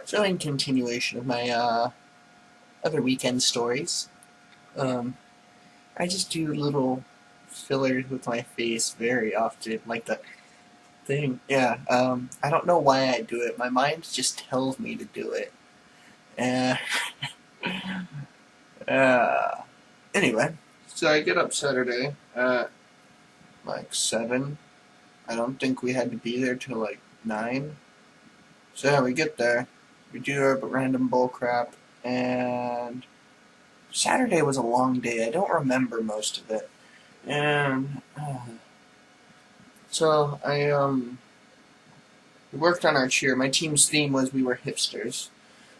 So in continuation of my other weekend stories, um, I just do little fillers with my face very often, like the thing. Yeah, I don't know why I do it. My mind just tells me to do it. Uh, uh, anyway, so I get up Saturday at like 7. I don't think we had to be there till like 9. So yeah, we get there, we do our random bull crap, and Saturday was a long day. I don't remember most of it. And so I worked on our cheer. My team's theme was we were hipsters,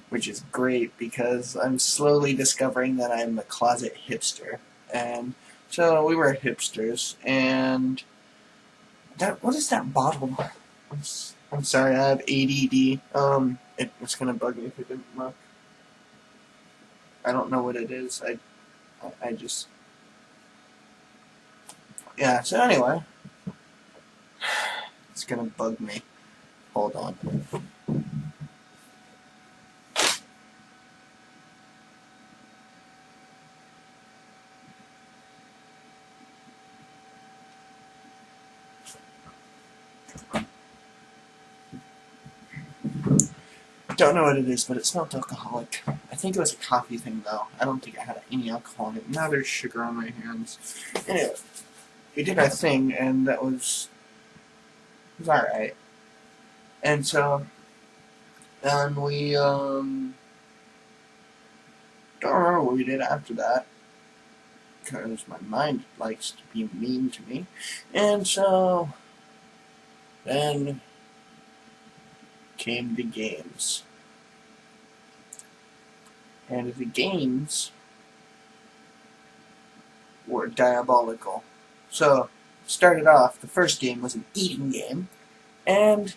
which is great because I'm slowly discovering that I'm a closet hipster. And so we were hipsters. And that, what is that bottle? I'm sorry, I have ADD. It's gonna bug me if it didn't look. I don't know what it is. I just, yeah. So anyway, it's gonna bug me. Hold on. Don't know what it is, but it smelled alcoholic. I think it was a coffee thing, though. I don't think I had any alcohol in it. Now there's sugar on my hands. Anyway, we did our thing, and that was alright. And so, then we, don't remember what we did after that, because my mind likes to be mean to me. And so, then came the games. And the games were diabolical. So, started off, the first game was an eating game, and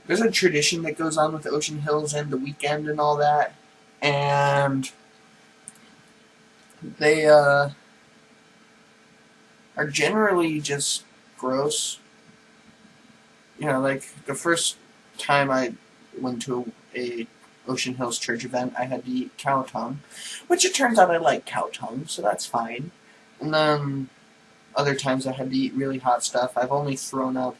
there's a tradition that goes on with Ocean Hills and the weekend and all that, and they are generally just gross. You know, like the first time I went to a Ocean Hills church event, I had to eat cow tongue, which it turns out I like cow tongue, so that's fine. And then other times I had to eat really hot stuff. I've only thrown up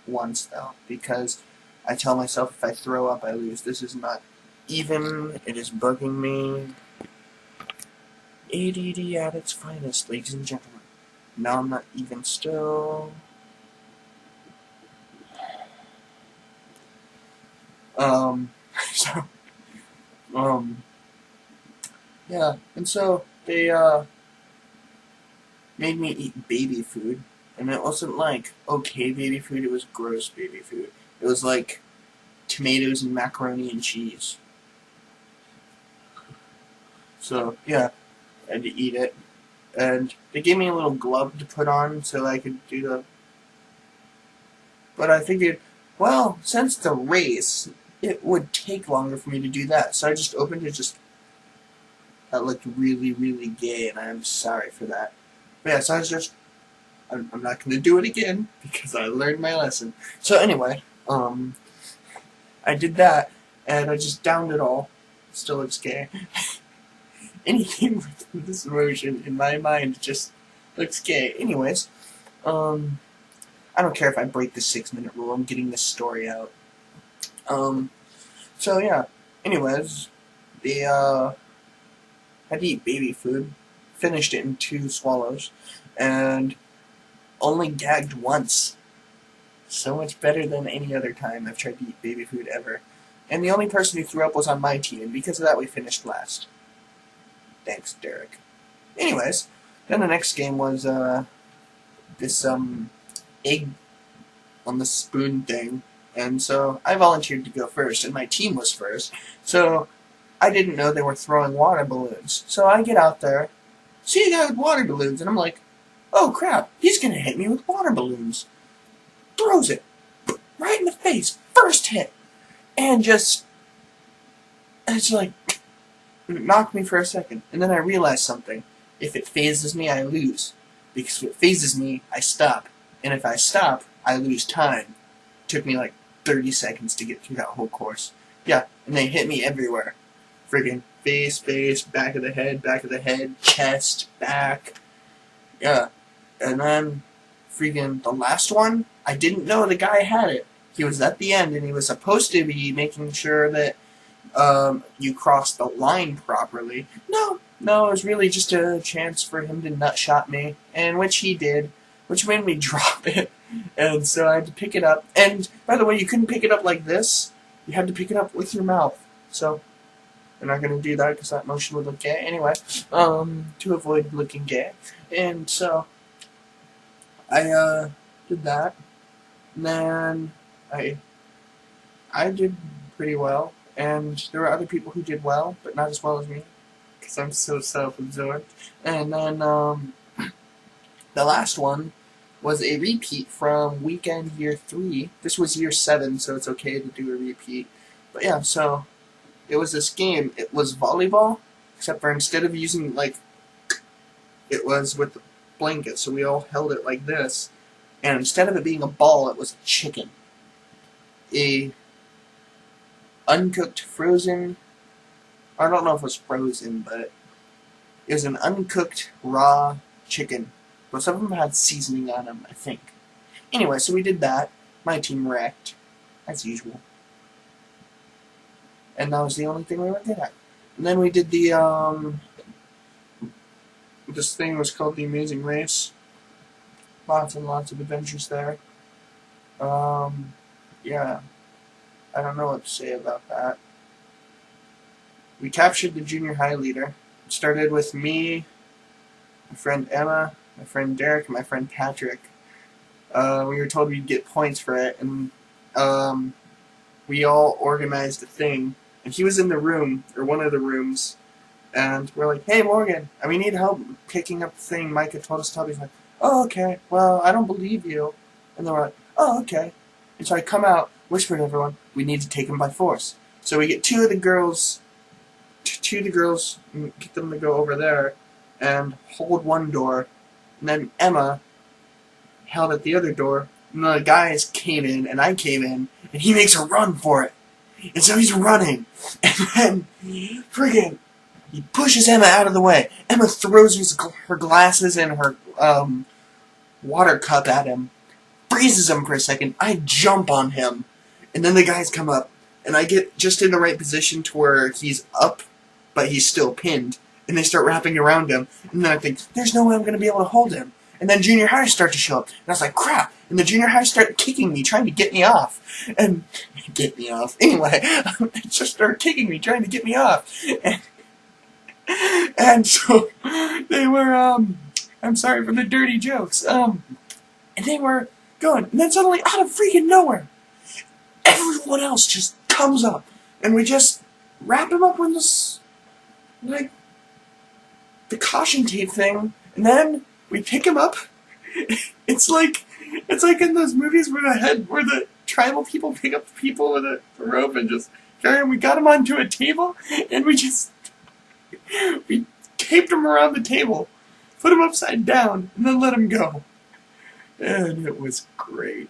once, though, because I tell myself if I throw up, I lose. This is not even. It is bugging me. ADD at its finest, ladies and gentlemen. Now I'm not even still. So, yeah, and so they, made me eat baby food, and it wasn't like okay baby food, it was gross baby food. It was like tomatoes and macaroni and cheese. So, yeah, I had to eat it. And they gave me a little glove to put on so I could do the... But I figured, well, since it's a race, it would take longer for me to do that. So I just opened it, that looked really, really gay, and I'm sorry for that. But yeah, so I was just... I'm not going to do it again, because I learned my lesson. So anyway, I did that, and I just downed it all. Still looks gay. Anything with this emotion in my mind just looks gay. Anyways, I don't care if I break the 6-minute rule. I'm getting this story out. So yeah. Anyways, they had to eat baby food. Finished it in 2 swallows, and only gagged once. So much better than any other time I've tried to eat baby food ever. And the only person who threw up was on my team, and because of that we finished last. Thanks, Derek. Anyways, then the next game was this egg on the spoon thing, and so I volunteered to go first, and my team was first, so I didn't know they were throwing water balloons. So I get out there, see a guy with water balloons, and I'm like, oh crap, he's gonna hit me with water balloons. Throws it right in the face, first hit, and it's like, it knocked me for a second, and then I realized something. If it phases me, I lose. Because if it phases me, I stop. And if I stop, I lose time. It took me like 30 seconds to get through that whole course. Yeah, and they hit me everywhere. Friggin' face, back of the head, chest, back. Yeah. And then, freaking the last one, I didn't know the guy had it. He was at the end, and he was supposed to be making sure that you crossed the line properly. No, it was really just a chance for him to nutshot me, and which he did, which made me drop it. And so I had to pick it up. And, by the way, you couldn't pick it up like this. You had to pick it up with your mouth. So, I'm not going to do that because that motion would look gay. Anyway, to avoid looking gay. And so, I did that. And then I did pretty well. And there were other people who did well, but not as well as me. Because I'm so self-absorbed. And then, the last one was a repeat from weekend year 3. This was year 7, so it's okay to do a repeat. But yeah, so it was this game. It was volleyball, except for instead of using, like, it was with the blanket, so we all held it like this. And instead of it being a ball, it was a chicken. A uncooked frozen, I don't know if it was frozen, but it was an uncooked raw chicken. But some of them had seasoning on them, I think. Anyway, so we did that. My team wrecked, as usual. And that was the only thing we were good at. And then we did the, this thing was called The Amazing Race. Lots and lots of adventures there. Yeah. I don't know what to say about that. We captured the junior high leader. It started with me, my friend Emma, my friend Derek, and my friend Patrick. We were told we'd get points for it, and we all organized a thing. And he was in the room, or one of the rooms, and we're like, "Hey Morgan, we need help picking up the thing Micah told us to." He's like, "Oh, okay, well, I don't believe you." And then we're like, "Oh, okay." And so I come out, whisper to everyone, "We need to take him by force." So we get two of the girls, and get them to go over there, and hold one door. And then Emma held at the other door, and the guys came in, and I came in, and he makes a run for it. And so he's running, and then, friggin', he pushes Emma out of the way. Emma throws her glasses and her, water cup at him, freezes him for a second. I jump on him, and then the guys come up, and I get just in the right position to where he's up, but he's still pinned, and they start wrapping around him, and then I think, there's no way I'm going to be able to hold him. And then junior high start to show up, and I was like, crap, and the junior high start kicking me, trying to get me off, and, get me off, anyway, they just started kicking me, trying to get me off, and so, they were, I'm sorry for the dirty jokes, and they were going, and then suddenly, out of freaking nowhere, everyone else just comes up, and we just wrap him up with this, like, the caution tape thing, and then we pick him up. It's like in those movies where the tribal people pick up people with a rope and just carry him. We got him onto a table, and we taped him around the table, put him upside down, and then let him go. And it was great.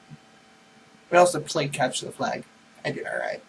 We also played Capture the Flag. I did alright.